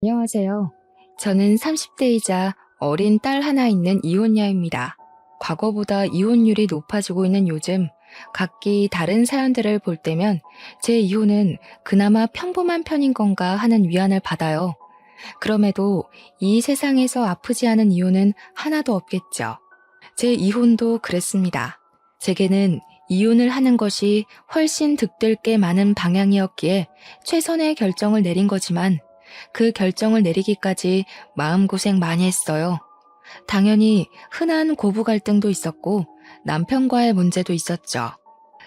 안녕하세요. 저는 30대이자 어린 딸 하나 있는 이혼녀입니다. 과거보다 이혼율이 높아지고 있는 요즘, 각기 다른 사연들을 볼 때면 제 이혼은 그나마 평범한 편인 건가 하는 위안을 받아요. 그럼에도 이 세상에서 아프지 않은 이혼은 하나도 없겠죠. 제 이혼도 그랬습니다. 제게는 이혼을 하는 것이 훨씬 득될 게 많은 방향이었기에 최선의 결정을 내린 거지만 그 결정을 내리기까지 마음고생 많이 했어요. 당연히 흔한 고부 갈등도 있었고 남편과의 문제도 있었죠.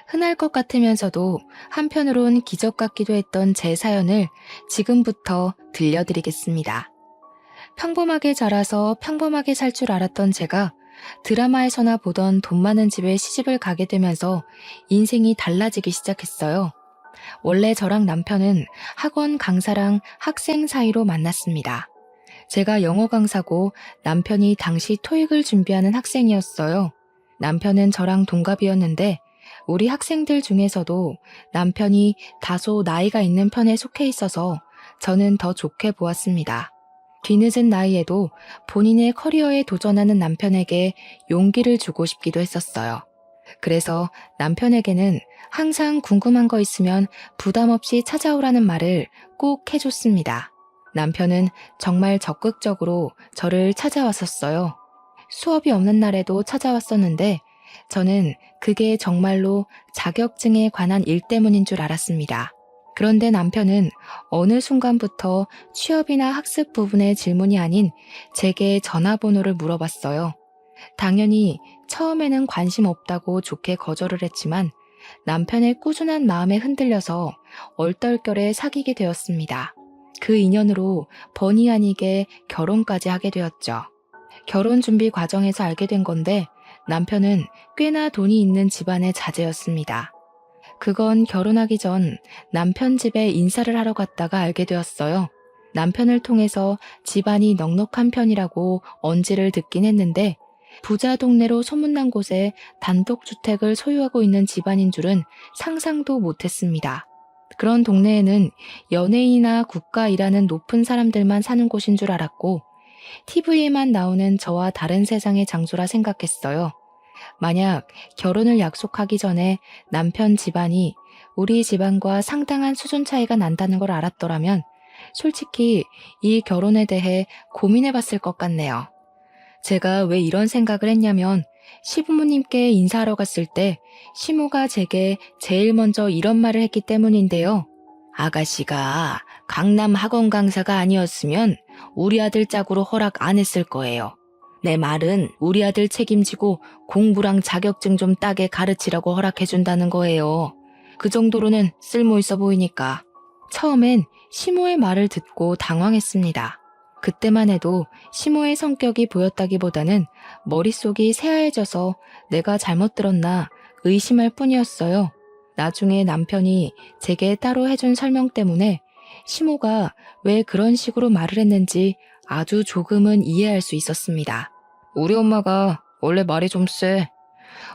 흔할 것 같으면서도 한편으론 기적 같기도 했던 제 사연을 지금부터 들려드리겠습니다. 평범하게 자라서 평범하게 살 줄 알았던 제가 드라마에서나 보던 돈 많은 집에 시집을 가게 되면서 인생이 달라지기 시작했어요. 원래 저랑 남편은 학원 강사랑 학생 사이로 만났습니다. 제가 영어 강사고 남편이 당시 토익을 준비하는 학생이었어요. 남편은 저랑 동갑이었는데 우리 학생들 중에서도 남편이 다소 나이가 있는 편에 속해 있어서 저는 더 좋게 보았습니다. 뒤늦은 나이에도 본인의 커리어에 도전하는 남편에게 용기를 주고 싶기도 했었어요. 그래서 남편에게는 항상 궁금한 거 있으면 부담 없이 찾아오라는 말을 꼭 해줬습니다. 남편은 정말 적극적으로 저를 찾아왔었어요. 수업이 없는 날에도 찾아왔었는데 저는 그게 정말로 자격증에 관한 일 때문인 줄 알았습니다. 그런데 남편은 어느 순간부터 취업이나 학습 부분의 질문이 아닌 제게 전화번호를 물어봤어요. 당연히 처음에는 관심 없다고 좋게 거절을 했지만 남편의 꾸준한 마음에 흔들려서 얼떨결에 사귀게 되었습니다. 그 인연으로 본의 아니게 결혼까지 하게 되었죠. 결혼 준비 과정에서 알게 된 건데 남편은 꽤나 돈이 있는 집안의 자제였습니다. 그건 결혼하기 전 남편 집에 인사를 하러 갔다가 알게 되었어요. 남편을 통해서 집안이 넉넉한 편이라고 언지를 듣긴 했는데 부자 동네로 소문난 곳에 단독주택을 소유하고 있는 집안인 줄은 상상도 못했습니다. 그런 동네에는 연예인이나 국가 일하는 높은 사람들만 사는 곳인 줄 알았고 TV에만 나오는 저와 다른 세상의 장소라 생각했어요. 만약 결혼을 약속하기 전에 남편 집안이 우리 집안과 상당한 수준 차이가 난다는 걸 알았더라면 솔직히 이 결혼에 대해 고민해 봤을 것 같네요. 제가 왜 이런 생각을 했냐면 시부모님께 인사하러 갔을 때 시모가 제게 제일 먼저 이런 말을 했기 때문인데요. 아가씨가 강남 학원 강사가 아니었으면 우리 아들 짝으로 허락 안 했을 거예요. 내 말은 우리 아들 책임지고 공부랑 자격증 좀 따게 가르치라고 허락해준다는 거예요. 그 정도로는 쓸모 있어 보이니까. 처음엔 시모의 말을 듣고 당황했습니다. 그때만 해도 시모의 성격이 보였다기보다는 머릿속이 새하얘져서 내가 잘못 들었나 의심할 뿐이었어요. 나중에 남편이 제게 따로 해준 설명 때문에 시모가 왜 그런 식으로 말을 했는지 아주 조금은 이해할 수 있었습니다. 우리 엄마가 원래 말이 좀 세.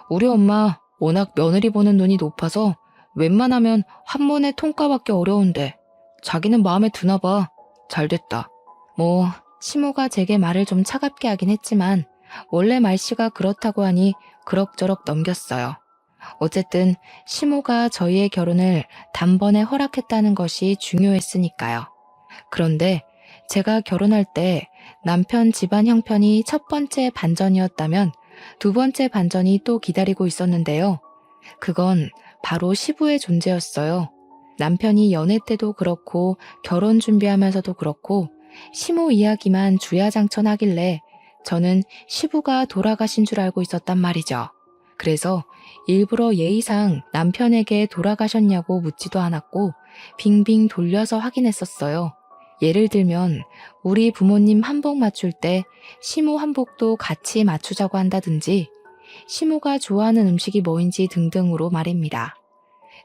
우리 엄마 워낙 며느리 보는 눈이 높아서 웬만하면 한 번에 통과받기 어려운데 자기는 마음에 드나 봐. 잘됐다. 뭐 시모가 제게 말을 좀 차갑게 하긴 했지만 원래 말씨가 그렇다고 하니 그럭저럭 넘겼어요. 어쨌든 시모가 저희의 결혼을 단번에 허락했다는 것이 중요했으니까요. 그런데 제가 결혼할 때 남편 집안 형편이 첫 번째 반전이었다면 두 번째 반전이 또 기다리고 있었는데요. 그건 바로 시부의 존재였어요. 남편이 연애 때도 그렇고 결혼 준비하면서도 그렇고 시모 이야기만 주야장천하길래 저는 시부가 돌아가신 줄 알고 있었단 말이죠. 그래서 일부러 예의상 남편에게 돌아가셨냐고 묻지도 않았고 빙빙 돌려서 확인했었어요. 예를 들면 우리 부모님 한복 맞출 때 시모 한복도 같이 맞추자고 한다든지 시모가 좋아하는 음식이 뭐인지 등등으로 말입니다.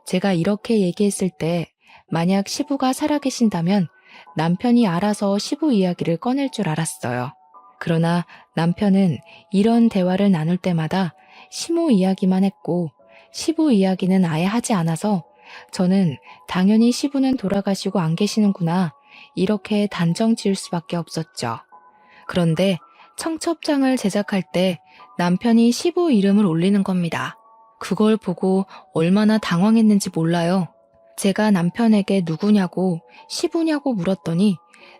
제가 이렇게 얘기했을 때 만약 시부가 살아계신다면 남편이 알아서 시부 이야기를 꺼낼 줄 알았어요. 그러나 남편은 이런 대화를 나눌 때마다 시모 이야기만 했고 시부 이야기는 아예 하지 않아서 저는 당연히 시부는 돌아가시고 안 계시는구나 이렇게 단정 지을 수밖에 없었죠. 그런데 청첩장을 제작할 때 남편이 시부 이름을 올리는 겁니다. 그걸 보고 얼마나 당황했는지 몰라요. 제가 남편에게 누구냐고 시부냐고 물었더니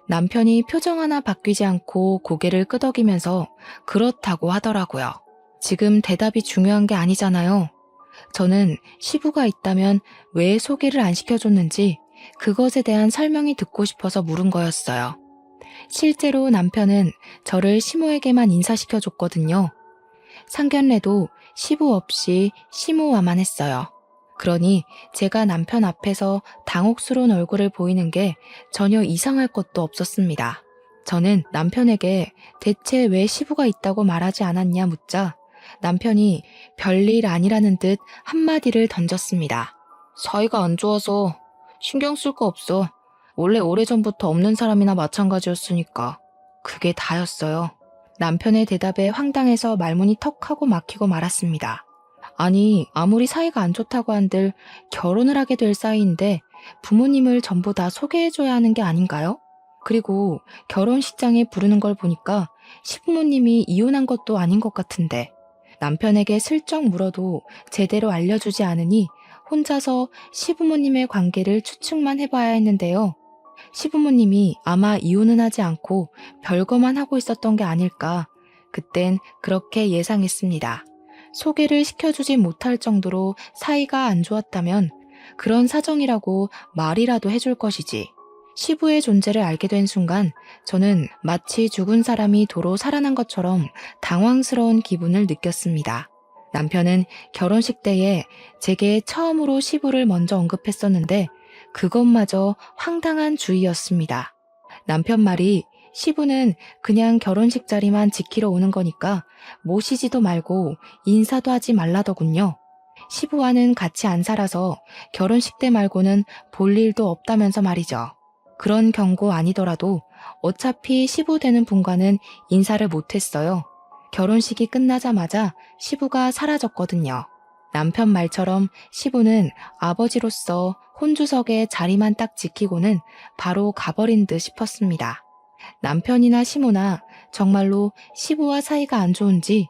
남편이 표정 하나 바뀌지 않고 고개를 끄덕이면서 그렇다고 하더라고요. 지금 대답이 중요한 게 아니잖아요. 저는 시부가 있다면 왜 소개를 안 시켜줬는지 그것에 대한 설명이 듣고 싶어서 물은 거였어요. 실제로 남편은 저를 시모에게만 인사시켜줬거든요. 상견례도 시부 없이 시모와만 했어요. 그러니 제가 남편 앞에서 당혹스러운 얼굴을 보이는 게 전혀 이상할 것도 없었습니다. 저는 남편에게 대체 왜 시부가 있다고 말하지 않았냐 묻자 남편이 별일 아니라는 듯 한마디를 던졌습니다. 사이가 안 좋아서 신경 쓸 거 없어. 원래 오래전부터 없는 사람이나 마찬가지였으니까. 그게 다였어요. 남편의 대답에 황당해서 말문이 턱 하고 막히고 말았습니다. 아니, 아무리 사이가 안 좋다고 한들 결혼을 하게 될 사이인데 부모님을 전부 다 소개해줘야 하는 게 아닌가요? 그리고 결혼식장에 부르는 걸 보니까 시부모님이 이혼한 것도 아닌 것 같은데 남편에게 슬쩍 물어도 제대로 알려주지 않으니 혼자서 시부모님의 관계를 추측만 해봐야 했는데요. 시부모님이 아마 이혼은 하지 않고 별거만 하고 있었던 게 아닐까. 그땐 그렇게 예상했습니다. 소개를 시켜주지 못할 정도로 사이가 안 좋았다면 그런 사정이라고 말이라도 해줄 것이지. 시부의 존재를 알게 된 순간 저는 마치 죽은 사람이 도로 살아난 것처럼 당황스러운 기분을 느꼈습니다. 남편은 결혼식 때에 제게 처음으로 시부를 먼저 언급했었는데 그것마저 황당한 주의였습니다. 남편 말이 시부는 그냥 결혼식 자리만 지키러 오는 거니까 모시지도 말고 인사도 하지 말라더군요. 시부와는 같이 안 살아서 결혼식 때 말고는 볼 일도 없다면서 말이죠. 그런 경고 아니더라도 어차피 시부 되는 분과는 인사를 못했어요. 결혼식이 끝나자마자 시부가 사라졌거든요. 남편 말처럼 시부는 아버지로서 혼주석에 자리만 딱 지키고는 바로 가버린 듯 싶었습니다. 남편이나 시모나 정말로 시부와 사이가 안 좋은지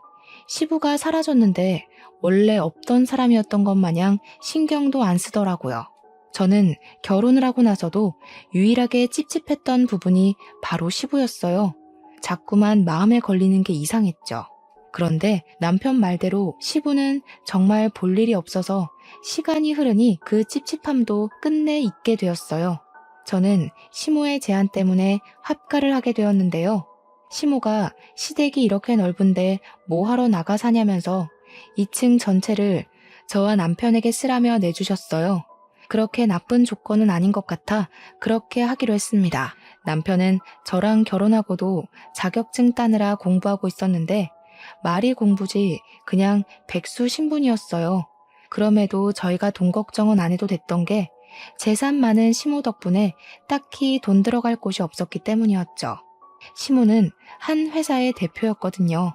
시부가 사라졌는데 원래 없던 사람이었던 것 마냥 신경도 안 쓰더라고요. 저는 결혼을 하고 나서도 유일하게 찝찝했던 부분이 바로 시부였어요. 자꾸만 마음에 걸리는 게 이상했죠. 그런데 남편 말대로 시부는 정말 볼 일이 없어서 시간이 흐르니 그 찝찝함도 끝내 잊게 되었어요. 저는 시모의 제안 때문에 합가를 하게 되었는데요. 시모가 시댁이 이렇게 넓은데 뭐하러 나가 사냐면서 2층 전체를 저와 남편에게 쓰라며 내주셨어요. 그렇게 나쁜 조건은 아닌 것 같아 그렇게 하기로 했습니다. 남편은 저랑 결혼하고도 자격증 따느라 공부하고 있었는데 말이 공부지 그냥 백수 신분이었어요. 그럼에도 저희가 돈 걱정은 안 해도 됐던 게 재산 많은 시모 덕분에 딱히 돈 들어갈 곳이 없었기 때문이었죠. 시모는 한 회사의 대표였거든요.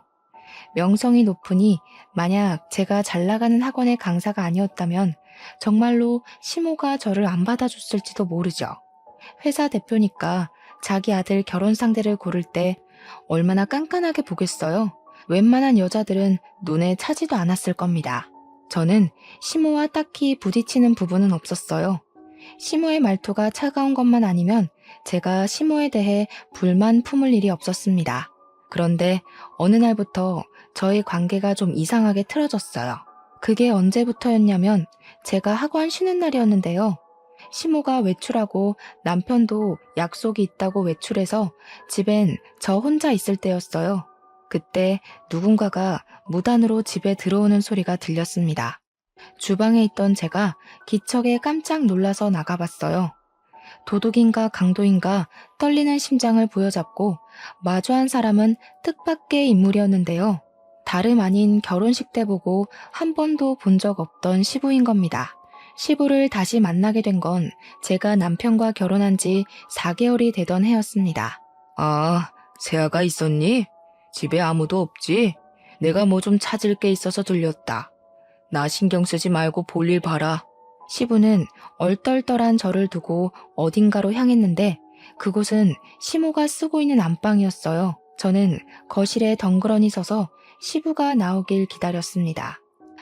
명성이 높으니 만약 제가 잘 나가는 학원의 강사가 아니었다면 정말로 시모가 저를 안 받아줬을지도 모르죠. 회사 대표니까 자기 아들 결혼 상대를 고를 때 얼마나 깐깐하게 보겠어요. 웬만한 여자들은 눈에 차지도 않았을 겁니다. 저는 시모와 딱히 부딪히는 부분은 없었어요. 시모의 말투가 차가운 것만 아니면 제가 시모에 대해 불만 품을 일이 없었습니다. 그런데 어느 날부터 저희 관계가 좀 이상하게 틀어졌어요. 그게 언제부터였냐면 제가 학원 쉬는 날이었는데요. 시모가 외출하고 남편도 약속이 있다고 외출해서 집엔 저 혼자 있을 때였어요. 그때 누군가가 무단으로 집에 들어오는 소리가 들렸습니다. 주방에 있던 제가 기척에 깜짝 놀라서 나가봤어요. 도둑인가 강도인가 떨리는 심장을 부여잡고 마주한 사람은 뜻밖의 인물이었는데요. 다름 아닌 결혼식 때 보고 한 번도 본 적 없던 시부인 겁니다. 시부를 다시 만나게 된 건 제가 남편과 결혼한 지 4개월이 되던 해였습니다. 아, 세아가 있었니? 집에 아무도 없지? 내가 뭐 좀 찾을 게 있어서 들렸다. 나 신경 쓰지 말고 볼일 봐라. 시부는 얼떨떨한 저를 두고 어딘가로 향했는데 그곳은 시모가 쓰고 있는 안방이었어요. 저는 거실에 덩그러니 서서 시부가 나오길 기다렸습니다.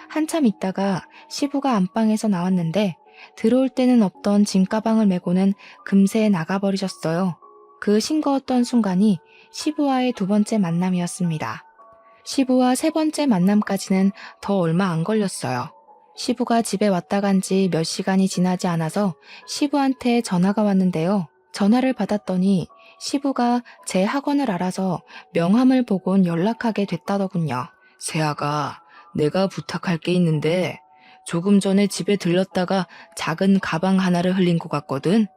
한참 있다가 시부가 안방에서 나왔는데 들어올 때는 없던 짐가방을 메고는 금세 나가버리셨어요. 그 싱거웠던 순간이 시부와의 두 번째 만남이었습니다. 시부와 세 번째 만남까지는 더 얼마 안 걸렸어요. 시부가 집에 왔다 간 지 몇 시간이 지나지 않아서 시부한테 전화가 왔는데요. 전화를 받았더니 시부가 제 학원을 알아서 명함을 보곤 연락하게 됐다더군요. 세아가, 내가 부탁할 게 있는데 조금 전에 집에 들렀다가 작은 가방 하나를 흘린 것 같거든.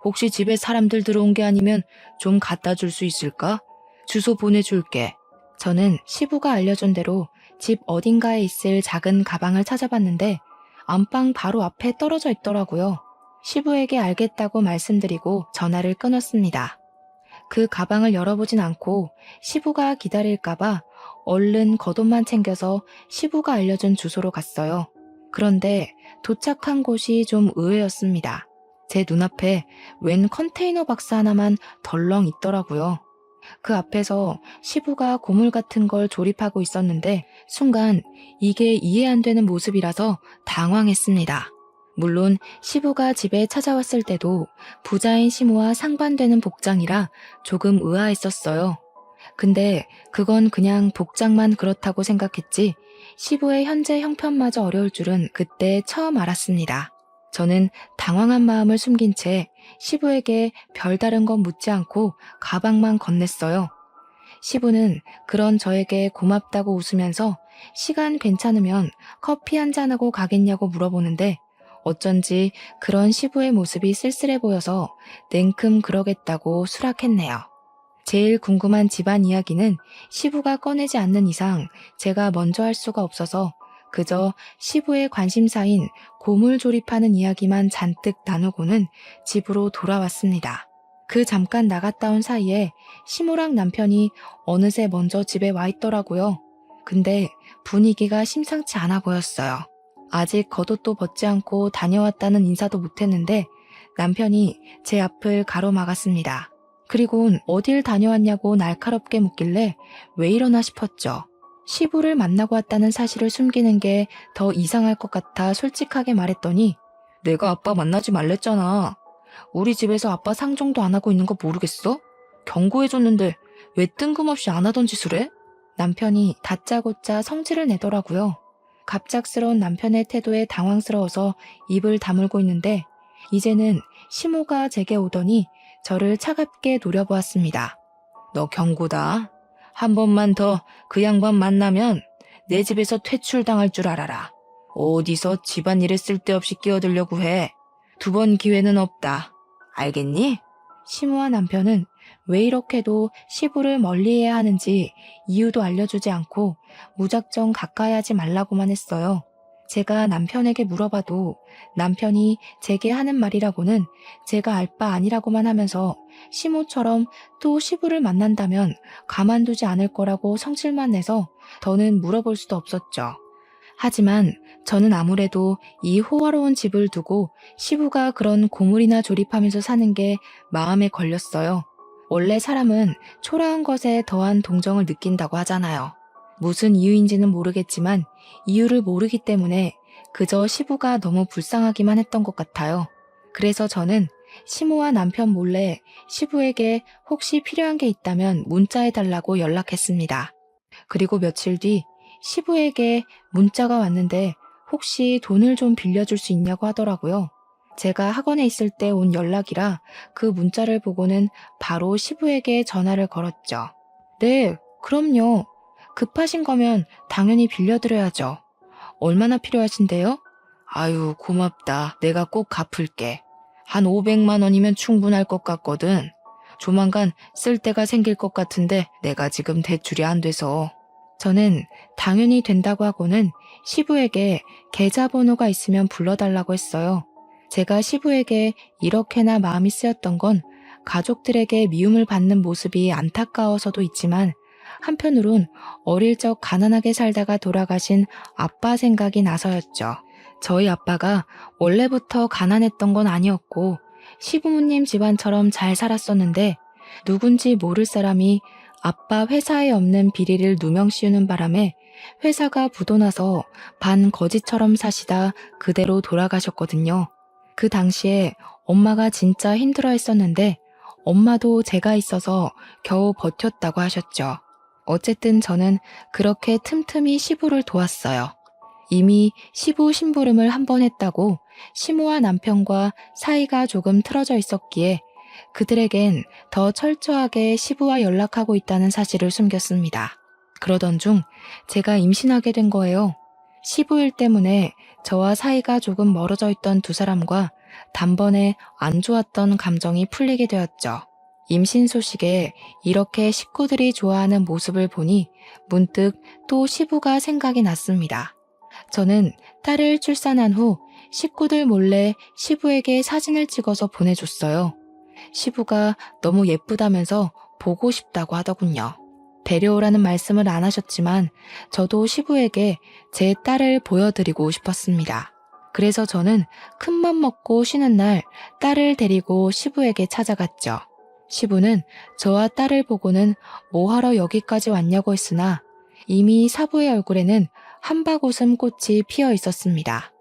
혹시 집에 사람들 들어온 게 아니면 좀 갖다 줄 수 있을까? 주소 보내줄게. 저는 시부가 알려준 대로 집 어딘가에 있을 작은 가방을 찾아봤는데 안방 바로 앞에 떨어져 있더라고요. 시부에게 알겠다고 말씀드리고 전화를 끊었습니다. 그 가방을 열어보진 않고 시부가 기다릴까봐 얼른 겉옷만 챙겨서 시부가 알려준 주소로 갔어요. 그런데 도착한 곳이 좀 의외였습니다. 제 눈앞에 웬 컨테이너 박스 하나만 덜렁 있더라고요. 그 앞에서 시부가 고물 같은 걸 조립하고 있었는데 순간 이게 이해 안 되는 모습이라서 당황했습니다. 물론 시부가 집에 찾아왔을 때도 부자인 시모와 상반되는 복장이라 조금 의아했었어요. 근데 그건 그냥 복장만 그렇다고 생각했지 시부의 현재 형편마저 어려울 줄은 그때 처음 알았습니다. 저는 당황한 마음을 숨긴 채 시부에게 별다른 건 묻지 않고 가방만 건넸어요. 시부는 그런 저에게 고맙다고 웃으면서 시간 괜찮으면 커피 한잔하고 가겠냐고 물어보는데 어쩐지 그런 시부의 모습이 쓸쓸해 보여서 냉큼 그러겠다고 수락했네요. 제일 궁금한 집안 이야기는 시부가 꺼내지 않는 이상 제가 먼저 할 수가 없어서 그저 시부의 관심사인 고물 조립하는 이야기만 잔뜩 나누고는 집으로 돌아왔습니다. 그 잠깐 나갔다 온 사이에 시모랑 남편이 어느새 먼저 집에 와 있더라고요. 근데 분위기가 심상치 않아 보였어요. 아직 겉옷도 벗지 않고 다녀왔다는 인사도 못했는데 남편이 제 앞을 가로막았습니다. 그리곤 어딜 다녀왔냐고 날카롭게 묻길래 왜 이러나 싶었죠. 시부를 만나고 왔다는 사실을 숨기는 게 더 이상할 것 같아 솔직하게 말했더니 내가 아빠 만나지 말랬잖아. 우리 집에서 아빠 상종도 안 하고 있는 거 모르겠어? 경고해줬는데 왜 뜬금없이 안 하던 짓을 해? 남편이 다짜고짜 성질을 내더라고요. 갑작스러운 남편의 태도에 당황스러워서 입을 다물고 있는데 이제는 시모가 제게 오더니 저를 차갑게 노려보았습니다. 너 경고다. 한 번만 더 그 양반 만나면 내 집에서 퇴출당할 줄 알아라. 어디서 집안일에 쓸데없이 끼어들려고 해. 두 번 기회는 없다. 알겠니? 시모와 남편은 왜 이렇게도 시부를 멀리해야 하는지 이유도 알려주지 않고 무작정 가까이 하지 말라고만 했어요. 제가 남편에게 물어봐도 남편이 제게 하는 말이라고는 제가 알 바 아니라고만 하면서 시모처럼 또 시부를 만난다면 가만두지 않을 거라고 성질만 내서 더는 물어볼 수도 없었죠. 하지만 저는 아무래도 이 호화로운 집을 두고 시부가 그런 고물이나 조립하면서 사는 게 마음에 걸렸어요. 원래 사람은 초라한 것에 더한 동정을 느낀다고 하잖아요. 무슨 이유인지는 모르겠지만 이유를 모르기 때문에 그저 시부가 너무 불쌍하기만 했던 것 같아요. 그래서 저는 시모와 남편 몰래 시부에게 혹시 필요한 게 있다면 문자해달라고 연락했습니다. 그리고 며칠 뒤 시부에게 문자가 왔는데 혹시 돈을 좀 빌려줄 수 있냐고 하더라고요. 제가 학원에 있을 때 온 연락이라 그 문자를 보고는 바로 시부에게 전화를 걸었죠. 네, 그럼요. 급하신 거면 당연히 빌려드려야죠. 얼마나 필요하신데요? 아유, 고맙다. 내가 꼭 갚을게. 한 500만 원이면 충분할 것 같거든. 조만간 쓸 데가 생길 것 같은데 내가 지금 대출이 안 돼서. 저는 당연히 된다고 하고는 시부에게 계좌번호가 있으면 불러달라고 했어요. 제가 시부에게 이렇게나 마음이 쓰였던 건 가족들에게 미움을 받는 모습이 안타까워서도 있지만 한편으론 어릴 적 가난하게 살다가 돌아가신 아빠 생각이 나서였죠. 저희 아빠가 원래부터 가난했던 건 아니었고 시부모님 집안처럼 잘 살았었는데 누군지 모를 사람이 아빠 회사에 없는 비리를 누명 씌우는 바람에 회사가 부도나서 반 거지처럼 사시다 그대로 돌아가셨거든요. 그 당시에 엄마가 진짜 힘들어 했었는데 엄마도 제가 있어서 겨우 버텼다고 하셨죠. 어쨌든 저는 그렇게 틈틈이 시부를 도왔어요. 이미 시부 심부름을 한 번 했다고 시모와 남편과 사이가 조금 틀어져 있었기에 그들에겐 더 철저하게 시부와 연락하고 있다는 사실을 숨겼습니다. 그러던 중 제가 임신하게 된 거예요. 시부일 때문에 저와 사이가 조금 멀어져 있던 두 사람과 단번에 안 좋았던 감정이 풀리게 되었죠. 임신 소식에 이렇게 식구들이 좋아하는 모습을 보니 문득 또 시부가 생각이 났습니다. 저는 딸을 출산한 후 식구들 몰래 시부에게 사진을 찍어서 보내줬어요. 시부가 너무 예쁘다면서 보고 싶다고 하더군요. 데려오라는 말씀을 안 하셨지만 저도 시부에게 제 딸을 보여드리고 싶었습니다. 그래서 저는 큰맘 먹고 쉬는 날 딸을 데리고 시부에게 찾아갔죠. 시부는 저와 딸을 보고는 뭐하러 여기까지 왔냐고 했으나 이미 사부의 얼굴에는 한박웃음 꽃이 피어 있었습니다.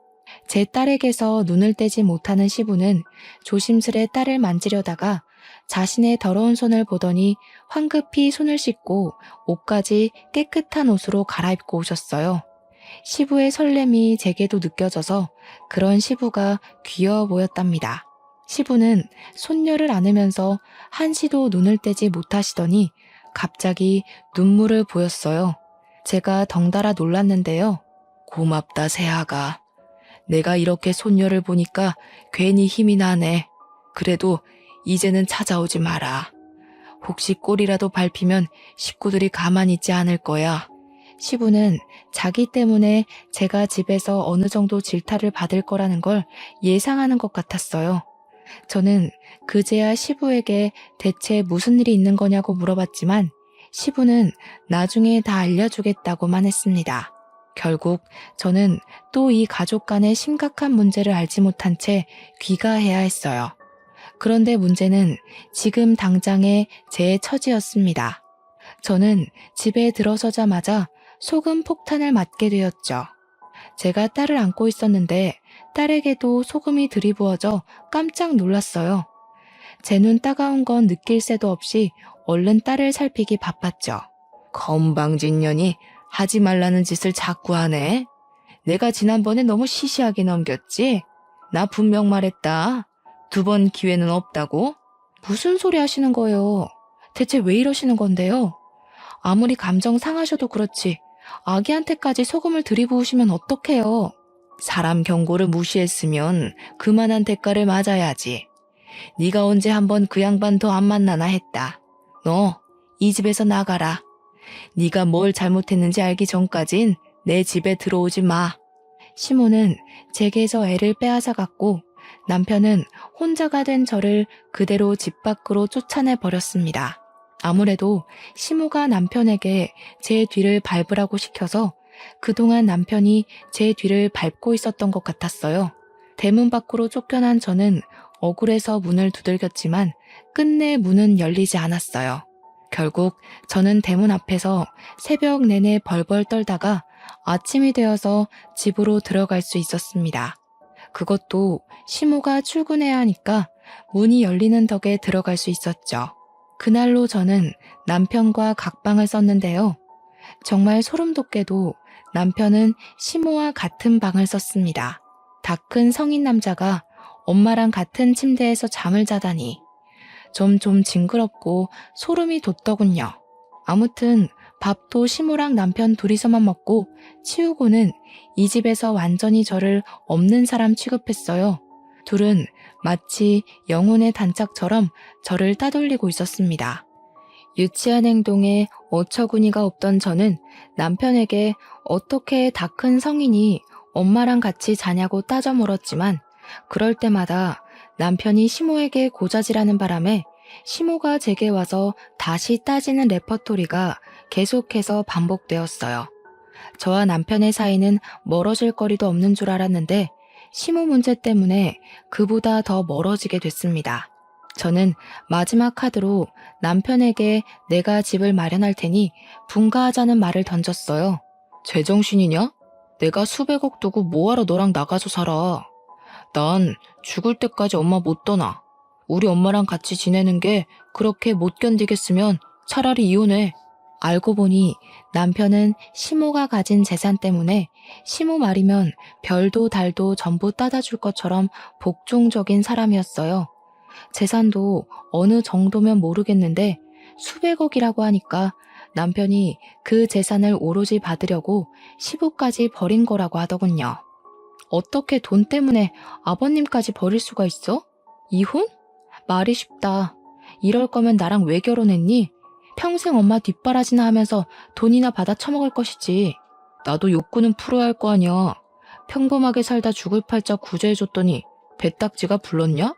제 딸에게서 눈을 떼지 못하는 시부는 조심스레 딸을 만지려다가 자신의 더러운 손을 보더니 황급히 손을 씻고 옷까지 깨끗한 옷으로 갈아입고 오셨어요. 시부의 설렘이 제게도 느껴져서 그런 시부가 귀여워 보였답니다. 시부는 손녀를 안으면서 한시도 눈을 떼지 못하시더니 갑자기 눈물을 보였어요. 제가 덩달아 놀랐는데요. 고맙다 새아가. 내가 이렇게 손녀를 보니까 괜히 힘이 나네. 그래도 이제는 찾아오지 마라. 혹시 꼴이라도 밟히면 식구들이 가만히 있지 않을 거야. 시부는 자기 때문에 제가 집에서 어느 정도 질타를 받을 거라는 걸 예상하는 것 같았어요. 저는 그제야 시부에게 대체 무슨 일이 있는 거냐고 물어봤지만 시부는 나중에 다 알려주겠다고만 했습니다. 결국 저는 또 이 가족 간의 심각한 문제를 알지 못한 채 귀가해야 했어요. 그런데 문제는 지금 당장의 제 처지였습니다. 저는 집에 들어서자마자 소금 폭탄을 맞게 되었죠. 제가 딸을 안고 있었는데 딸에게도 소금이 들이부어져 깜짝 놀랐어요. 제 눈 따가운 건 느낄 새도 없이 얼른 딸을 살피기 바빴죠. 건방진년이 하지 말라는 짓을 자꾸 하네. 내가 지난번에 너무 시시하게 넘겼지? 나 분명 말했다. 2번 기회는 없다고? 무슨 소리 하시는 거예요? 대체 왜 이러시는 건데요? 아무리 감정 상하셔도 그렇지 아기한테까지 소금을 들이부으시면 어떡해요? 사람 경고를 무시했으면 그만한 대가를 맞아야지. 네가 언제 한번 그 양반 더 안 만나나 했다. 너 이 집에서 나가라. 네가 뭘 잘못했는지 알기 전까진 내 집에 들어오지 마. 시모는 제게서 애를 빼앗아갔고 남편은 혼자가 된 저를 그대로 집 밖으로 쫓아내 버렸습니다. 아무래도 시모가 남편에게 제 뒤를 밟으라고 시켜서 그동안 남편이 제 뒤를 밟고 있었던 것 같았어요. 대문 밖으로 쫓겨난 저는 억울해서 문을 두들겼지만 끝내 문은 열리지 않았어요. 결국 저는 대문 앞에서 새벽 내내 벌벌 떨다가 아침이 되어서 집으로 들어갈 수 있었습니다. 그것도 시모가 출근해야 하니까 문이 열리는 덕에 들어갈 수 있었죠. 그날로 저는 남편과 각방을 썼는데요. 정말 소름 돋게도 남편은 시모와 같은 방을 썼습니다. 다 큰 성인 남자가 엄마랑 같은 침대에서 잠을 자다니 좀 징그럽고 소름이 돋더군요. 아무튼 밥도 시모랑 남편 둘이서만 먹고 치우고는 이 집에서 완전히 저를 없는 사람 취급했어요. 둘은 마치 영혼의 단짝처럼 저를 따돌리고 있었습니다. 유치한 행동에 어처구니가 없던 저는 남편에게 어떻게 다 큰 성인이 엄마랑 같이 자냐고 따져 물었지만 그럴 때마다 남편이 시모에게 고자질하는 바람에 시모가 제게 와서 다시 따지는 레퍼토리가 계속해서 반복되었어요. 저와 남편의 사이는 멀어질 거리도 없는 줄 알았는데 시모 문제 때문에 그보다 더 멀어지게 됐습니다. 저는 마지막 카드로 남편에게 내가 집을 마련할 테니 분가하자는 말을 던졌어요. 제정신이냐? 내가 수백억 두고 뭐하러 너랑 나가서 살아. 난 죽을 때까지 엄마 못 떠나. 우리 엄마랑 같이 지내는 게 그렇게 못 견디겠으면 차라리 이혼해. 알고 보니 남편은 시모가 가진 재산 때문에 시모 말이면 별도 달도 전부 따다 줄 것처럼 복종적인 사람이었어요. 재산도 어느 정도면 모르겠는데 수백억이라고 하니까 남편이 그 재산을 오로지 받으려고 시부까지 버린 거라고 하더군요. 어떻게 돈 때문에 아버님까지 버릴 수가 있어? 이혼? 말이 쉽다. 이럴 거면 나랑 왜 결혼했니? 평생 엄마 뒷바라지나 하면서 돈이나 받아 처먹을 것이지. 나도 욕구는 풀어야 할 거 아니야. 평범하게 살다 죽을 팔자 구제해줬더니 배딱지가 불렀냐?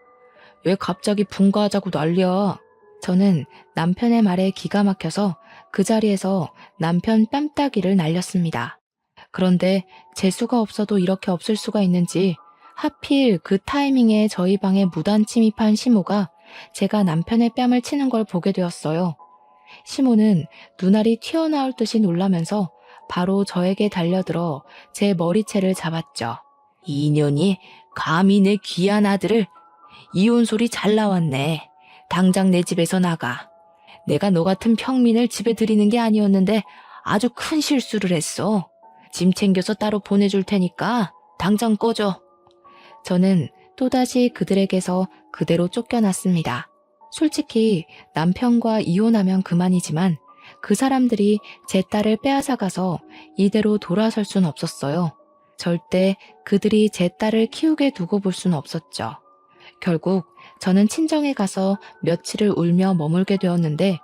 왜 갑자기 분가하자고 난리야. 저는 남편의 말에 기가 막혀서 그 자리에서 남편 뺨따기를 날렸습니다. 그런데 재수가 없어도 이렇게 없을 수가 있는지 하필 그 타이밍에 저희 방에 무단 침입한 시모가 제가 남편의 뺨을 치는 걸 보게 되었어요. 시모는 눈알이 튀어나올 듯이 놀라면서 바로 저에게 달려들어 제 머리채를 잡았죠. 이 년이 감히 내 귀한 아들을. 이혼 소리 잘 나왔네. 당장 내 집에서 나가. 내가 너 같은 평민을 집에 들이는 게 아니었는데 아주 큰 실수를 했어. 짐 챙겨서 따로 보내줄 테니까 당장 꺼져. 저는 또다시 그들에게서 그대로 쫓겨났습니다. 솔직히 남편과 이혼하면 그만이지만 그 사람들이 제 딸을 빼앗아가서 이대로 돌아설 순 없었어요. 절대 그들이 제 딸을 키우게 두고 볼 수는 없었죠. 결국 저는 친정에 가서 며칠을 울며 머물게 되었는데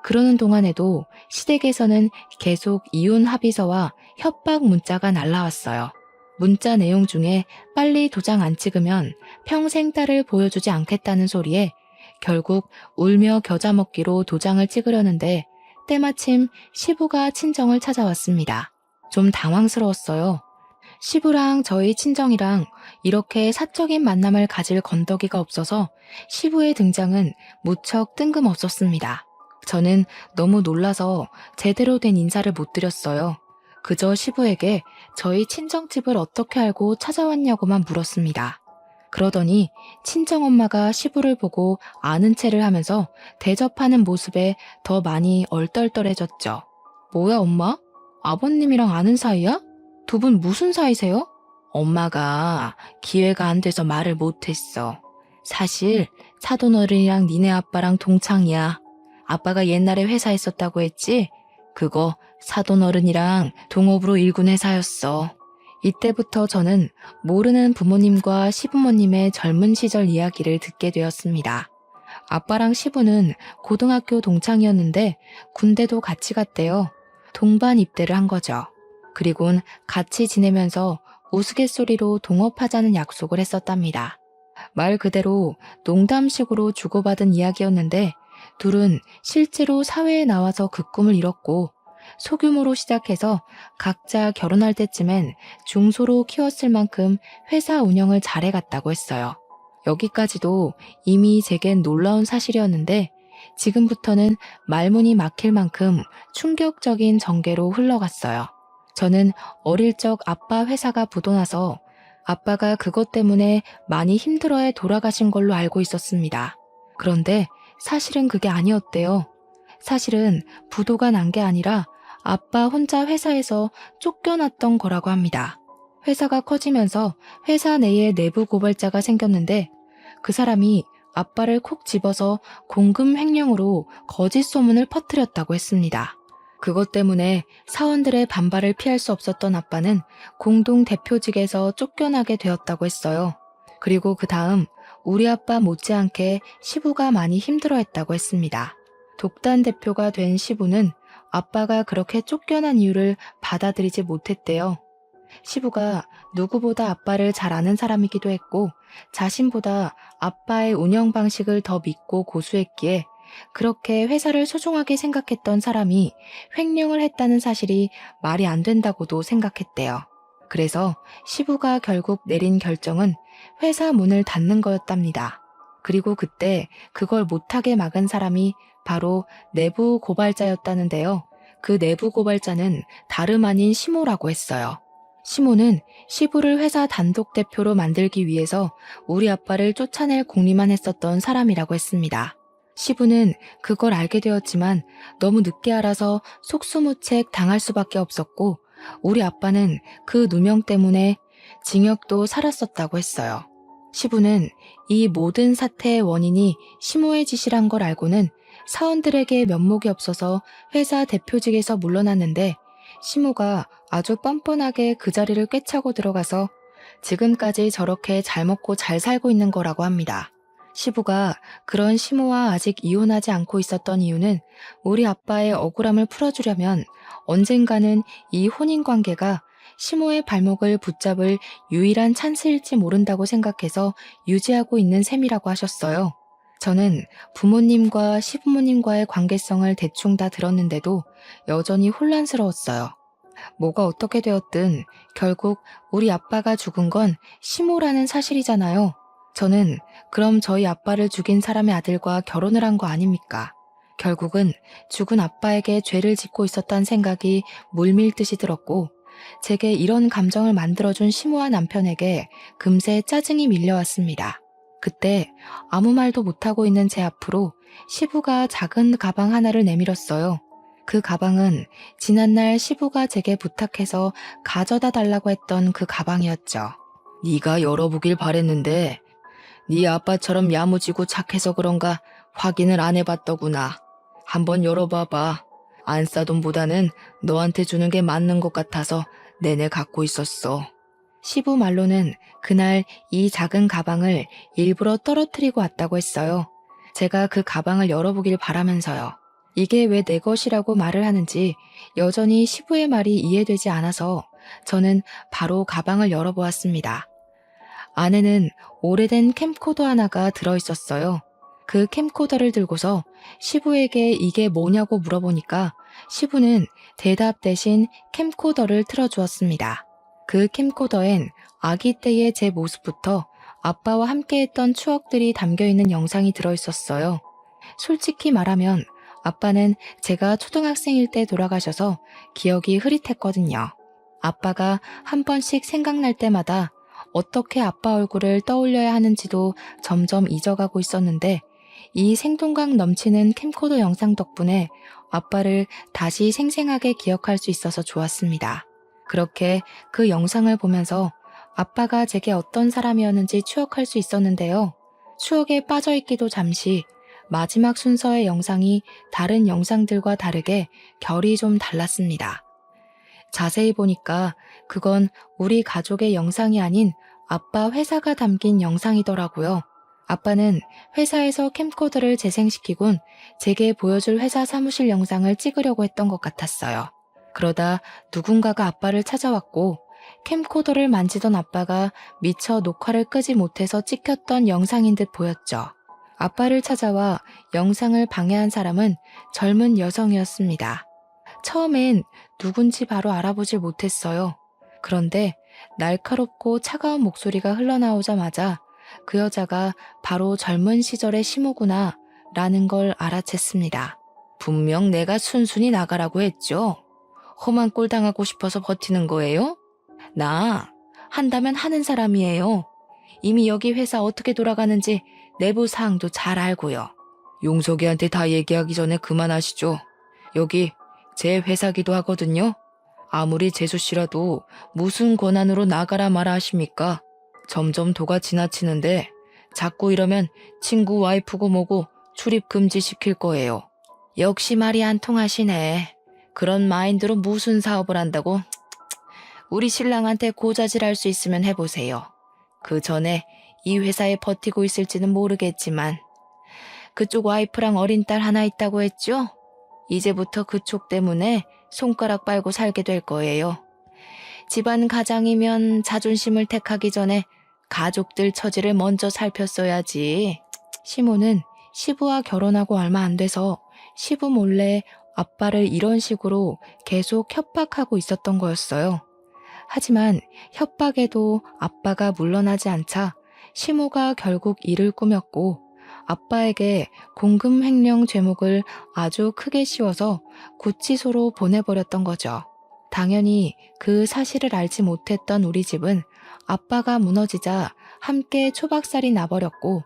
그러는 동안에도 시댁에서는 계속 이혼 합의서와 협박 문자가 날라왔어요. 문자 내용 중에 빨리 도장 안 찍으면 평생 딸을 보여주지 않겠다는 소리에 결국 울며 겨자 먹기로 도장을 찍으려는데 때마침 시부가 친정을 찾아왔습니다. 좀 당황스러웠어요. 시부랑 저희 친정이랑 이렇게 사적인 만남을 가질 건더기가 없어서 시부의 등장은 무척 뜬금없었습니다. 저는 너무 놀라서 제대로 된 인사를 못 드렸어요. 그저 시부에게 저희 친정집을 어떻게 알고 찾아왔냐고만 물었습니다. 그러더니 친정엄마가 시부를 보고 아는 체를 하면서 대접하는 모습에 더 많이 얼떨떨해졌죠. 뭐야 엄마? 아버님이랑 아는 사이야? 두 분 무슨 사이세요? 엄마가 기회가 안 돼서 말을 못했어. 사실 사돈어른이랑 니네 아빠랑 동창이야. 아빠가 옛날에 회사 했었다고 했지? 그거 사돈어른이랑 동업으로 일군 회사였어. 이때부터 저는 모르는 부모님과 시부모님의 젊은 시절 이야기를 듣게 되었습니다. 아빠랑 시부는 고등학교 동창이었는데 군대도 같이 갔대요. 동반 입대를 한 거죠. 그리곤 같이 지내면서 우스갯소리로 동업하자는 약속을 했었답니다. 말 그대로 농담식으로 주고받은 이야기였는데 둘은 실제로 사회에 나와서 그 꿈을 이뤘고 소규모로 시작해서 각자 결혼할 때쯤엔 중소로 키웠을 만큼 회사 운영을 잘해갔다고 했어요. 여기까지도 이미 제겐 놀라운 사실이었는데 지금부터는 말문이 막힐 만큼 충격적인 전개로 흘러갔어요. 저는 어릴 적 아빠 회사가 부도나서 아빠가 그것 때문에 많이 힘들어해 돌아가신 걸로 알고 있었습니다. 그런데 사실은 그게 아니었대요. 사실은 부도가 난 게 아니라 아빠 혼자 회사에서 쫓겨났던 거라고 합니다. 회사가 커지면서 회사 내에 내부 고발자가 생겼는데 그 사람이 아빠를 콕 집어서 공금 횡령으로 거짓 소문을 퍼뜨렸다고 했습니다. 그것 때문에 사원들의 반발을 피할 수 없었던 아빠는 공동 대표직에서 쫓겨나게 되었다고 했어요. 그리고 그 다음 우리 아빠 못지않게 시부가 많이 힘들어했다고 했습니다. 독단 대표가 된 시부는 아빠가 그렇게 쫓겨난 이유를 받아들이지 못했대요. 시부가 누구보다 아빠를 잘 아는 사람이기도 했고 자신보다 아빠의 운영 방식을 더 믿고 고수했기에 그렇게 회사를 소중하게 생각했던 사람이 횡령을 했다는 사실이 말이 안 된다고도 생각했대요. 그래서 시부가 결국 내린 결정은 회사 문을 닫는 거였답니다. 그리고 그때 그걸 못하게 막은 사람이 바로 내부 고발자였다는데요. 그 내부 고발자는 다름 아닌 시모라고 했어요. 시모는 시부를 회사 단독 대표로 만들기 위해서 우리 아빠를 쫓아낼 궁리만 했었던 사람이라고 했습니다. 시부는 그걸 알게 되었지만 너무 늦게 알아서 속수무책 당할 수밖에 없었고 우리 아빠는 그 누명 때문에 징역도 살았었다고 했어요. 시부는 이 모든 사태의 원인이 시모의 짓이란 걸 알고는 사원들에게 면목이 없어서 회사 대표직에서 물러났는데 시모가 아주 뻔뻔하게 그 자리를 꿰차고 들어가서 지금까지 저렇게 잘 먹고 잘 살고 있는 거라고 합니다. 시부가 그런 시모와 아직 이혼하지 않고 있었던 이유는 우리 아빠의 억울함을 풀어주려면 언젠가는 이 혼인관계가 시모의 발목을 붙잡을 유일한 찬스일지 모른다고 생각해서 유지하고 있는 셈이라고 하셨어요. 저는 부모님과 시부모님과의 관계성을 대충 다 들었는데도 여전히 혼란스러웠어요. 뭐가 어떻게 되었든 결국 우리 아빠가 죽은 건 시모라는 사실이잖아요. 저는 그럼 저희 아빠를 죽인 사람의 아들과 결혼을 한 거 아닙니까? 결국은 죽은 아빠에게 죄를 짓고 있었다는 생각이 물밀듯이 들었고 제게 이런 감정을 만들어준 시모와 남편에게 금세 짜증이 밀려왔습니다. 그때 아무 말도 못하고 있는 제 앞으로 시부가 작은 가방 하나를 내밀었어요. 그 가방은 지난날 시부가 제게 부탁해서 가져다 달라고 했던 그 가방이었죠. 네가 열어보길 바랬는데 네 아빠처럼 야무지고 착해서 그런가 확인을 안 해봤더구나. 한번 열어봐봐. 안 싸돈보다는 너한테 주는 게 맞는 것 같아서 내내 갖고 있었어. 시부 말로는 그날 이 작은 가방을 일부러 떨어뜨리고 왔다고 했어요. 제가 그 가방을 열어보길 바라면서요. 이게 왜 내 것이라고 말을 하는지 여전히 시부의 말이 이해되지 않아서 저는 바로 가방을 열어보았습니다. 안에는 오래된 캠코더 하나가 들어있었어요. 그 캠코더를 들고서 시부에게 이게 뭐냐고 물어보니까 시부는 대답 대신 캠코더를 틀어주었습니다. 그 캠코더엔 아기 때의 제 모습부터 아빠와 함께했던 추억들이 담겨있는 영상이 들어있었어요. 솔직히 말하면 아빠는 제가 초등학생일 때 돌아가셔서 기억이 흐릿했거든요. 아빠가 한 번씩 생각날 때마다 어떻게 아빠 얼굴을 떠올려야 하는지도 점점 잊어가고 있었는데 이 생동감 넘치는 캠코더 영상 덕분에 아빠를 다시 생생하게 기억할 수 있어서 좋았습니다. 그렇게 그 영상을 보면서 아빠가 제게 어떤 사람이었는지 추억할 수 있었는데요. 추억에 빠져있기도 잠시 마지막 순서의 영상이 다른 영상들과 다르게 결이 좀 달랐습니다. 자세히 보니까 그건 우리 가족의 영상이 아닌 아빠 회사가 담긴 영상이더라고요. 아빠는 회사에서 캠코더를 재생시키곤 제게 보여줄 회사 사무실 영상을 찍으려고 했던 것 같았어요. 그러다 누군가가 아빠를 찾아왔고 캠코더를 만지던 아빠가 미처 녹화를 끄지 못해서 찍혔던 영상인 듯 보였죠. 아빠를 찾아와 영상을 방해한 사람은 젊은 여성이었습니다. 처음엔 누군지 바로 알아보질 못했어요. 그런데 날카롭고 차가운 목소리가 흘러나오자마자 그 여자가 바로 젊은 시절의 시모구나 라는 걸 알아챘습니다. 분명 내가 순순히 나가라고 했죠. 험한 꼴 당하고 싶어서 버티는 거예요? 나 한다면 하는 사람이에요. 이미 여기 회사 어떻게 돌아가는지 내부 사항도 잘 알고요. 용석이한테 다 얘기하기 전에 그만하시죠. 여기 제 회사기도 하거든요. 아무리 재수 씨라도 무슨 권한으로 나가라 마라 하십니까? 점점 도가 지나치는데 자꾸 이러면 친구 와이프고 뭐고 출입 금지 시킬 거예요. 역시 말이 안 통하시네. 그런 마인드로 무슨 사업을 한다고? 우리 신랑한테 고자질할 수 있으면 해보세요. 그 전에 이 회사에 버티고 있을지는 모르겠지만 그쪽 와이프랑 어린 딸 하나 있다고 했죠? 이제부터 그쪽 때문에 손가락 빨고 살게 될 거예요. 집안 가장이면 자존심을 택하기 전에 가족들 처지를 먼저 살폈어야지. 시모는 시부와 결혼하고 얼마 안 돼서 시부 몰래 아빠를 이런 식으로 계속 협박하고 있었던 거였어요. 하지만 협박에도 아빠가 물러나지 않자 시모가 결국 일을 꾸몄고 아빠에게 공금 횡령 죄목을 아주 크게 씌워서 구치소로 보내버렸던 거죠. 당연히 그 사실을 알지 못했던 우리 집은 아빠가 무너지자 함께 초박살이 나버렸고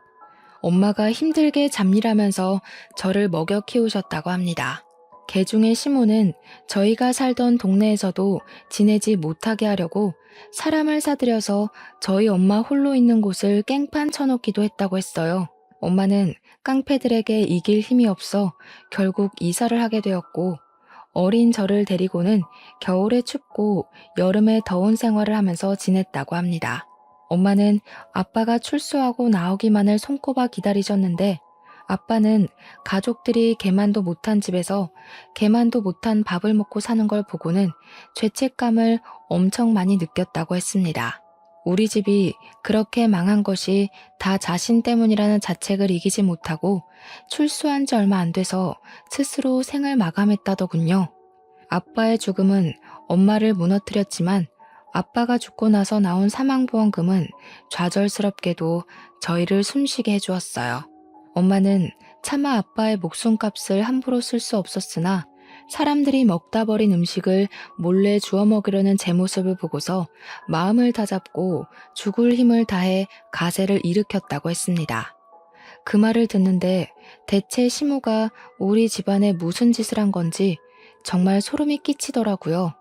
엄마가 힘들게 잡일하면서 저를 먹여 키우셨다고 합니다. 개중의 시모는 저희가 살던 동네에서도 지내지 못하게 하려고 사람을 사들여서 저희 엄마 홀로 있는 곳을 깽판 쳐놓기도 했다고 했어요. 엄마는 깡패들에게 이길 힘이 없어 결국 이사를 하게 되었고 어린 저를 데리고는 겨울에 춥고 여름에 더운 생활을 하면서 지냈다고 합니다. 엄마는 아빠가 출소하고 나오기만을 손꼽아 기다리셨는데 아빠는 가족들이 개만도 못한 집에서 개만도 못한 밥을 먹고 사는 걸 보고는 죄책감을 엄청 많이 느꼈다고 했습니다. 우리 집이 그렇게 망한 것이 다 자신 때문이라는 자책을 이기지 못하고 출소한 지 얼마 안 돼서 스스로 생을 마감했다더군요. 아빠의 죽음은 엄마를 무너뜨렸지만 아빠가 죽고 나서 나온 사망보험금은 좌절스럽게도 저희를 숨쉬게 해주었어요. 엄마는 차마 아빠의 목숨값을 함부로 쓸 수 없었으나 사람들이 먹다 버린 음식을 몰래 주워 먹으려는 제 모습을 보고서 마음을 다잡고 죽을 힘을 다해 가세를 일으켰다고 했습니다. 그 말을 듣는데 대체 시모가 우리 집안에 무슨 짓을 한 건지 정말 소름이 끼치더라고요.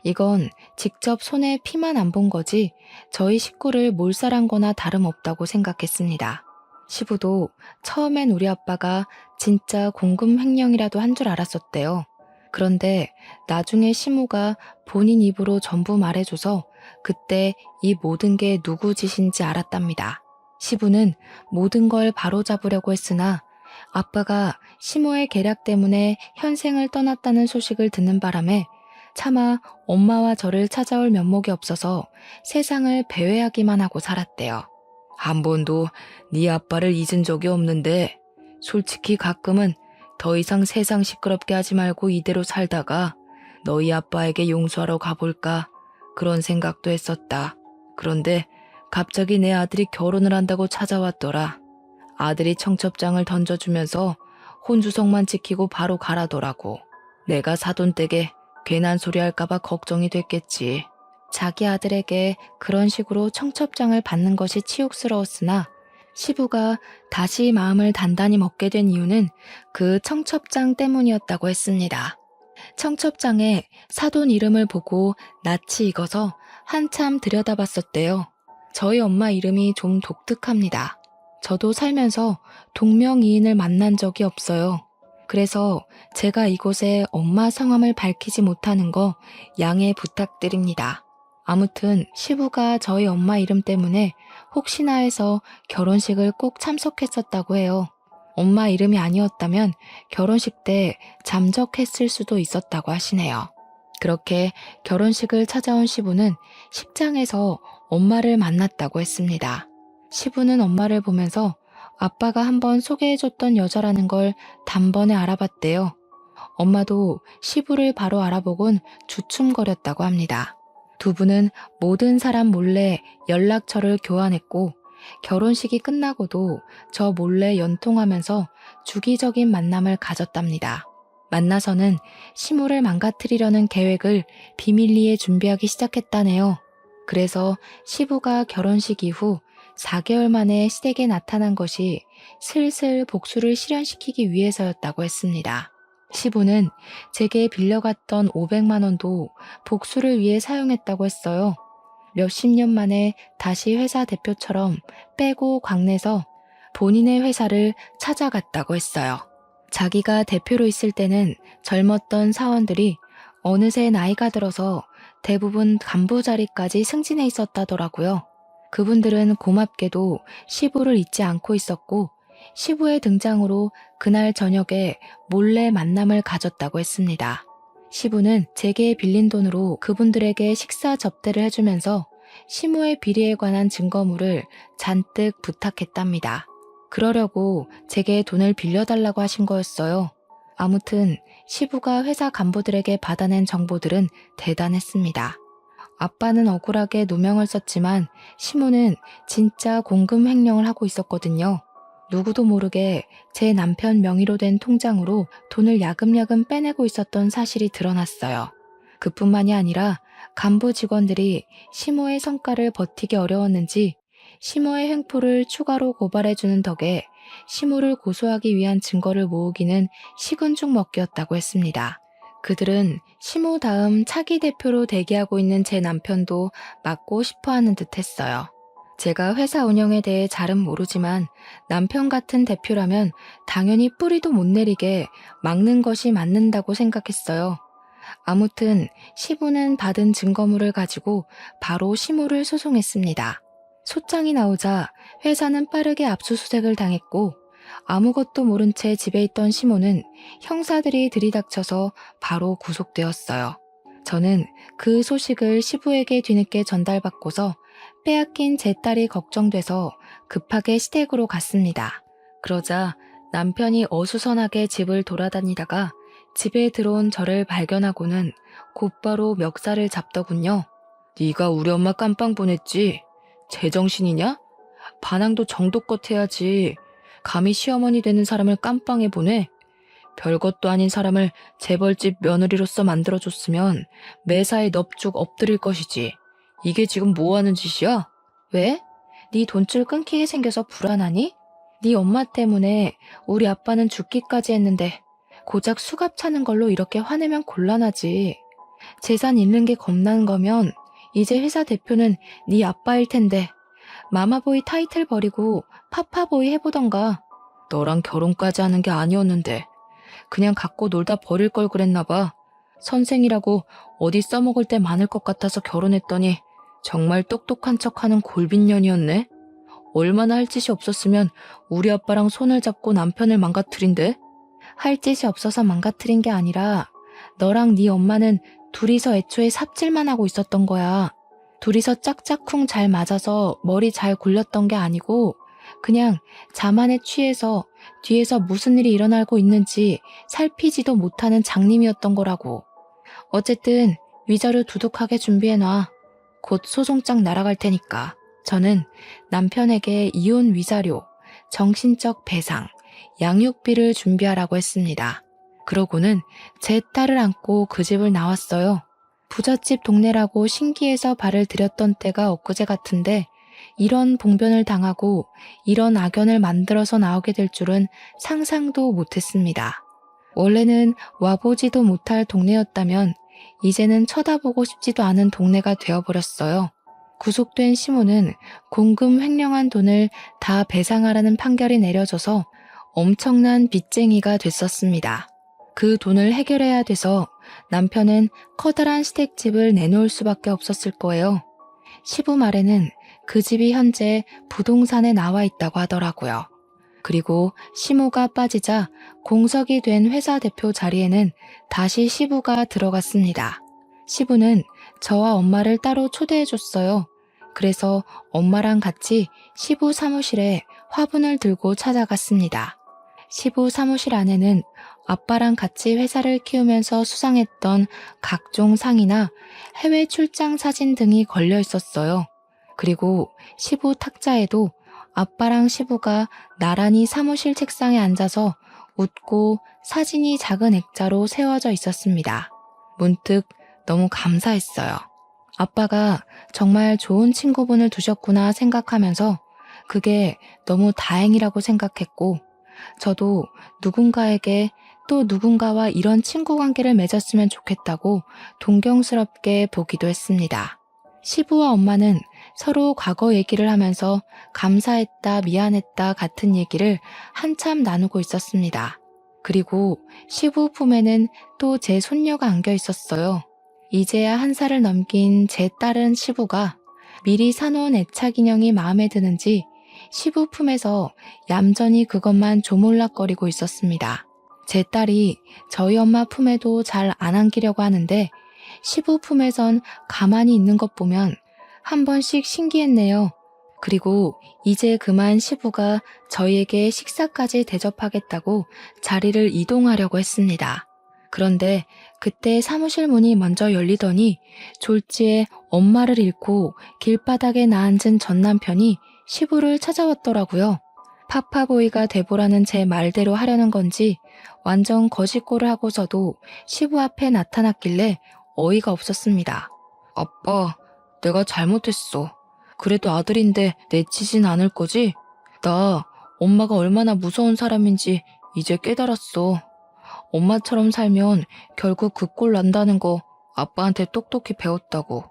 이건 직접 손에 피만 안 본 거지 저희 식구를 몰살한 거나 다름없다고 생각했습니다. 시부도 처음엔 우리 아빠가 진짜 공금 횡령이라도 한 줄 알았었대요. 그런데 나중에 시모가 본인 입으로 전부 말해줘서 그때 이 모든 게 누구 짓인지 알았답니다. 시부는 모든 걸 바로잡으려고 했으나 아빠가 시모의 계략 때문에 현생을 떠났다는 소식을 듣는 바람에 차마 엄마와 저를 찾아올 면목이 없어서 세상을 배회하기만 하고 살았대요. 한 번도 네 아빠를 잊은 적이 없는데 솔직히 가끔은 더 이상 세상 시끄럽게 하지 말고 이대로 살다가 너희 아빠에게 용서하러 가볼까 그런 생각도 했었다. 그런데 갑자기 내 아들이 결혼을 한다고 찾아왔더라. 아들이 청첩장을 던져주면서 혼주성만 지키고 바로 가라더라고. 내가 사돈댁에 괜한 소리 할까봐 걱정이 됐겠지. 자기 아들에게 그런 식으로 청첩장을 받는 것이 치욕스러웠으나 시부가 다시 마음을 단단히 먹게 된 이유는 그 청첩장 때문이었다고 했습니다. 청첩장에 사돈 이름을 보고 낯이 익어서 한참 들여다봤었대요. 저희 엄마 이름이 좀 독특합니다. 저도 살면서 동명이인을 만난 적이 없어요. 그래서 제가 이곳에 엄마 성함을 밝히지 못하는 거 양해 부탁드립니다. 아무튼 시부가 저희 엄마 이름 때문에 혹시나 해서 결혼식을 꼭 참석했었다고 해요. 엄마 이름이 아니었다면 결혼식 때 잠적했을 수도 있었다고 하시네요. 그렇게 결혼식을 찾아온 시부는 식장에서 엄마를 만났다고 했습니다. 시부는 엄마를 보면서 아빠가 한번 소개해줬던 여자라는 걸 단번에 알아봤대요. 엄마도 시부를 바로 알아보곤 주춤거렸다고 합니다. 두 분은 모든 사람 몰래 연락처를 교환했고 결혼식이 끝나고도 저 몰래 연통하면서 주기적인 만남을 가졌답니다. 만나서는 시모를 망가뜨리려는 계획을 비밀리에 준비하기 시작했다네요. 그래서 시부가 결혼식 이후 4개월 만에 시댁에 나타난 것이 슬슬 복수를 실현시키기 위해서였다고 했습니다. 시부는 제게 빌려갔던 500만 원도 복수를 위해 사용했다고 했어요. 몇십 년 만에 다시 회사 대표처럼 빼고 광내서 본인의 회사를 찾아갔다고 했어요. 자기가 대표로 있을 때는 젊었던 사원들이 어느새 나이가 들어서 대부분 간부 자리까지 승진해 있었다더라고요. 그분들은 고맙게도 시부를 잊지 않고 있었고 시부의 등장으로 그날 저녁에 몰래 만남을 가졌다고 했습니다. 시부는 제게 빌린 돈으로 그분들에게 식사 접대를 해주면서 시모의 비리에 관한 증거물을 잔뜩 부탁했답니다. 그러려고 제게 돈을 빌려달라고 하신 거였어요. 아무튼 시부가 회사 간부들에게 받아낸 정보들은 대단했습니다. 아빠는 억울하게 누명을 썼지만 시모는 진짜 공금 횡령을 하고 있었거든요. 누구도 모르게 제 남편 명의로 된 통장으로 돈을 야금야금 빼내고 있었던 사실이 드러났어요. 그뿐만이 아니라 간부 직원들이 시모의 성과를 버티기 어려웠는지 시모의 횡포를 추가로 고발해주는 덕에 시모를 고소하기 위한 증거를 모으기는 식은 죽 먹기였다고 했습니다. 그들은 시모 다음 차기 대표로 대기하고 있는 제 남편도 맡고 싶어하는 듯 했어요. 제가 회사 운영에 대해 잘은 모르지만 남편 같은 대표라면 당연히 뿌리도 못 내리게 막는 것이 맞는다고 생각했어요. 아무튼 시부는 받은 증거물을 가지고 바로 시모를 소송했습니다. 소장이 나오자 회사는 빠르게 압수수색을 당했고 아무것도 모른 채 집에 있던 시모는 형사들이 들이닥쳐서 바로 구속되었어요. 저는 그 소식을 시부에게 뒤늦게 전달받고서 빼앗긴 제 딸이 걱정돼서 급하게 시댁으로 갔습니다. 그러자 남편이 어수선하게 집을 돌아다니다가 집에 들어온 저를 발견하고는 곧바로 멱살을 잡더군요. 네가 우리 엄마 깜빵 보냈지? 제정신이냐? 반항도 정도껏 해야지. 감히 시어머니 되는 사람을 깜빵에 보내? 별것도 아닌 사람을 재벌집 며느리로서 만들어줬으면 매사에 넙죽 엎드릴 것이지. 이게 지금 뭐하는 짓이야? 왜? 네 돈줄 끊기게 생겨서 불안하니? 네 엄마 때문에 우리 아빠는 죽기까지 했는데 고작 수갑 차는 걸로 이렇게 화내면 곤란하지. 재산 잃는 게 겁나는 거면 이제 회사 대표는 네 아빠일 텐데 마마보이 타이틀 버리고 파파보이 해보던가. 너랑 결혼까지 하는 게 아니었는데 그냥 갖고 놀다 버릴 걸 그랬나 봐. 선생이라고 어디 써먹을 때 많을 것 같아서 결혼했더니 정말 똑똑한 척하는 골빈년이었네. 얼마나 할 짓이 없었으면 우리 아빠랑 손을 잡고 남편을 망가뜨린대? 할 짓이 없어서 망가뜨린 게 아니라 너랑 네 엄마는 둘이서 애초에 삽질만 하고 있었던 거야. 둘이서 짝짝쿵 잘 맞아서 머리 잘 굴렸던 게 아니고 그냥 자만에 취해서 뒤에서 무슨 일이 일어나고 있는지 살피지도 못하는 장님이었던 거라고. 어쨌든 위자료 두둑하게 준비해놔. 곧 소송장 날아갈 테니까. 저는 남편에게 이혼 위자료, 정신적 배상, 양육비를 준비하라고 했습니다. 그러고는 제 딸을 안고 그 집을 나왔어요. 부잣집 동네라고 신기해서 발을 들였던 때가 엊그제 같은데 이런 봉변을 당하고 이런 악연을 만들어서 나오게 될 줄은 상상도 못했습니다. 원래는 와보지도 못할 동네였다면 이제는 쳐다보고 싶지도 않은 동네가 되어버렸어요. 구속된 시모는 공금 횡령한 돈을 다 배상하라는 판결이 내려져서 엄청난 빚쟁이가 됐었습니다. 그 돈을 해결해야 돼서 남편은 커다란 시댁집을 내놓을 수밖에 없었을 거예요. 시부 말에는 그 집이 현재 부동산에 나와 있다고 하더라고요. 그리고 시모가 빠지자 공석이 된 회사 대표 자리에는 다시 시부가 들어갔습니다. 시부는 저와 엄마를 따로 초대해줬어요. 그래서 엄마랑 같이 시부 사무실에 화분을 들고 찾아갔습니다. 시부 사무실 안에는 아빠랑 같이 회사를 키우면서 수상했던 각종 상이나 해외 출장 사진 등이 걸려 있었어요. 그리고 시부 탁자에도 아빠랑 시부가 나란히 사무실 책상에 앉아서 웃고 사진이 작은 액자로 세워져 있었습니다. 문득 너무 감사했어요. 아빠가 정말 좋은 친구분을 두셨구나 생각하면서 그게 너무 다행이라고 생각했고 저도 누군가에게 또 누군가와 이런 친구 관계를 맺었으면 좋겠다고 동경스럽게 보기도 했습니다. 시부와 엄마는 서로 과거 얘기를 하면서 감사했다, 미안했다 같은 얘기를 한참 나누고 있었습니다. 그리고 시부 품에는 또 제 손녀가 안겨 있었어요. 이제야 1살을 넘긴 제 딸은 시부가 미리 사놓은 애착 인형이 마음에 드는지 시부 품에서 얌전히 그것만 조물락거리고 있었습니다. 제 딸이 저희 엄마 품에도 잘 안 안기려고 하는데 시부 품에선 가만히 있는 것 보면 한 번씩 신기했네요. 그리고 이제 그만 시부가 저희에게 식사까지 대접하겠다고 자리를 이동하려고 했습니다. 그런데 그때 사무실 문이 먼저 열리더니 졸지에 엄마를 잃고 길바닥에 나앉은 전 남편이 시부를 찾아왔더라고요. 파파보이가 돼보라는 제 말대로 하려는 건지 완전 거짓골을 하고서도 시부 앞에 나타났길래 어이가 없었습니다. 아빠, 내가 잘못했어. 그래도 아들인데 내치진 않을 거지? 나 엄마가 얼마나 무서운 사람인지 이제 깨달았어. 엄마처럼 살면 결국 그 꼴 난다는 거 아빠한테 똑똑히 배웠다고.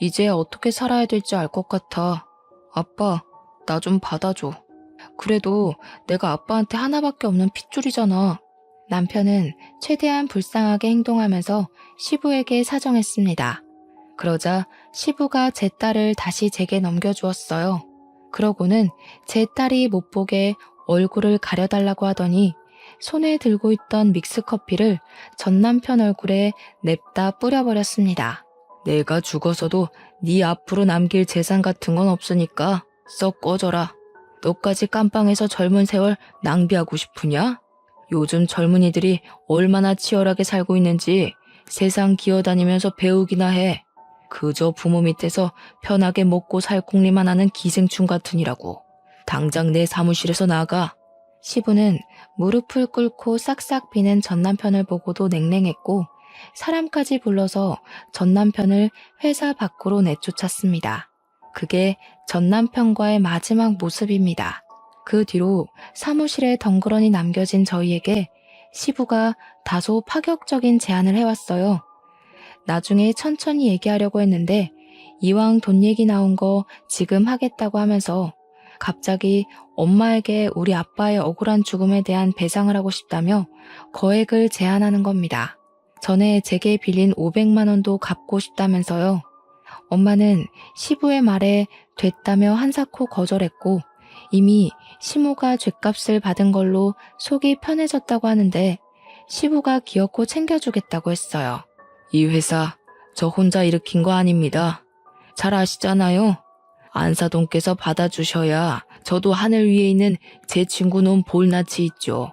이제 어떻게 살아야 될지 알 것 같아. 아빠, 나 좀 받아줘. 그래도 내가 아빠한테 하나밖에 없는 핏줄이잖아. 남편은 최대한 불쌍하게 행동하면서 시부에게 사정했습니다. 그러자 시부가 제 딸을 다시 제게 넘겨주었어요. 그러고는 제 딸이 못 보게 얼굴을 가려달라고 하더니 손에 들고 있던 믹스커피를 전 남편 얼굴에 냅다 뿌려버렸습니다. 내가 죽어서도 네 앞으로 남길 재산 같은 건 없으니까 썩 꺼져라. 너까지 깜빵에서 젊은 세월 낭비하고 싶으냐? 요즘 젊은이들이 얼마나 치열하게 살고 있는지 세상 기어다니면서 배우기나 해. 그저 부모 밑에서 편하게 먹고 살 궁리만 하는 기생충 같으니라고. 당장 내 사무실에서 나가. 시부는 무릎을 꿇고 싹싹 비는 전 남편을 보고도 냉랭했고 사람까지 불러서 전 남편을 회사 밖으로 내쫓았습니다. 그게 전 남편과의 마지막 모습입니다. 그 뒤로 사무실에 덩그러니 남겨진 저희에게 시부가 다소 파격적인 제안을 해왔어요. 나중에 천천히 얘기하려고 했는데 이왕 돈 얘기 나온 거 지금 하겠다고 하면서 갑자기 엄마에게 우리 아빠의 억울한 죽음에 대한 배상을 하고 싶다며 거액을 제안하는 겁니다. 전에 제게 빌린 500만 원도 갚고 싶다면서요. 엄마는 시부의 말에 됐다며 한사코 거절했고 이미 시모가 죗값을 받은 걸로 속이 편해졌다고 하는데 시부가 기어코 챙겨주겠다고 했어요. 이 회사 저 혼자 일으킨 거 아닙니다. 잘 아시잖아요. 안사돈께서 받아주셔야 저도 하늘 위에 있는 제 친구 놈 볼낯이 있죠.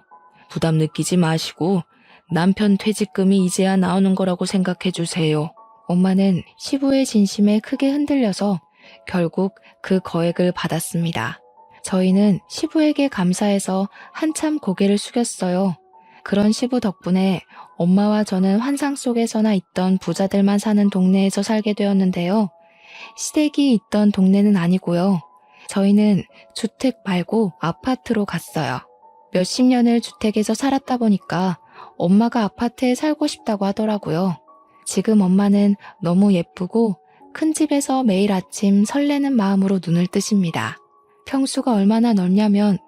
부담 느끼지 마시고 남편 퇴직금이 이제야 나오는 거라고 생각해 주세요. 엄마는 시부의 진심에 크게 흔들려서 결국 그 거액을 받았습니다. 저희는 시부에게 감사해서 한참 고개를 숙였어요. 그런 시부 덕분에 엄마와 저는 환상 속에서나 있던 부자들만 사는 동네에서 살게 되었는데요. 시댁이 있던 동네는 아니고요. 저희는 주택 말고 아파트로 갔어요. 몇십 년을 주택에서 살았다 보니까 엄마가 아파트에 살고 싶다고 하더라고요. 지금 엄마는 너무 예쁘고 큰 집에서 매일 아침 설레는 마음으로 눈을 뜨십니다. 평수가 얼마나 넓냐면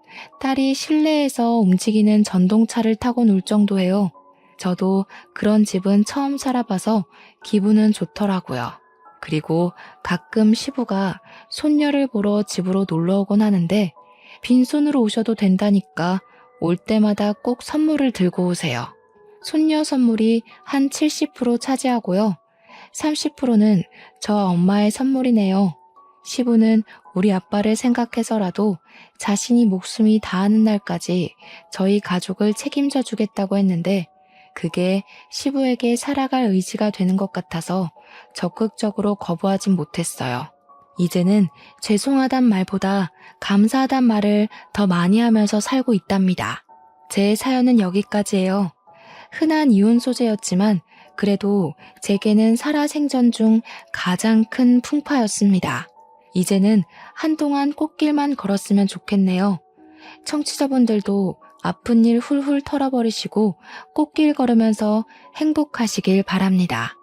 딸이 실내에서 움직이는 전동차를 타고 놀 정도예요. 저도 그런 집은 처음 살아봐서 기분은 좋더라고요. 그리고 가끔 시부가 손녀를 보러 집으로 놀러 오곤 하는데 빈손으로 오셔도 된다니까 올 때마다 꼭 선물을 들고 오세요. 손녀 선물이 한 70% 차지하고요. 30%는 저 엄마의 선물이네요. 시부는 우리 아빠를 생각해서라도 자신이 목숨이 다하는 날까지 저희 가족을 책임져 주겠다고 했는데 그게 시부에게 살아갈 의지가 되는 것 같아서 적극적으로 거부하진 못했어요. 이제는 죄송하단 말보다 감사하단 말을 더 많이 하면서 살고 있답니다. 제 사연은 여기까지예요. 흔한 이혼 소재였지만 그래도 제게는 살아생전 중 가장 큰 풍파였습니다. 이제는 한동안 꽃길만 걸었으면 좋겠네요. 청취자분들도 아픈 일 훌훌 털어버리시고 꽃길 걸으면서 행복하시길 바랍니다.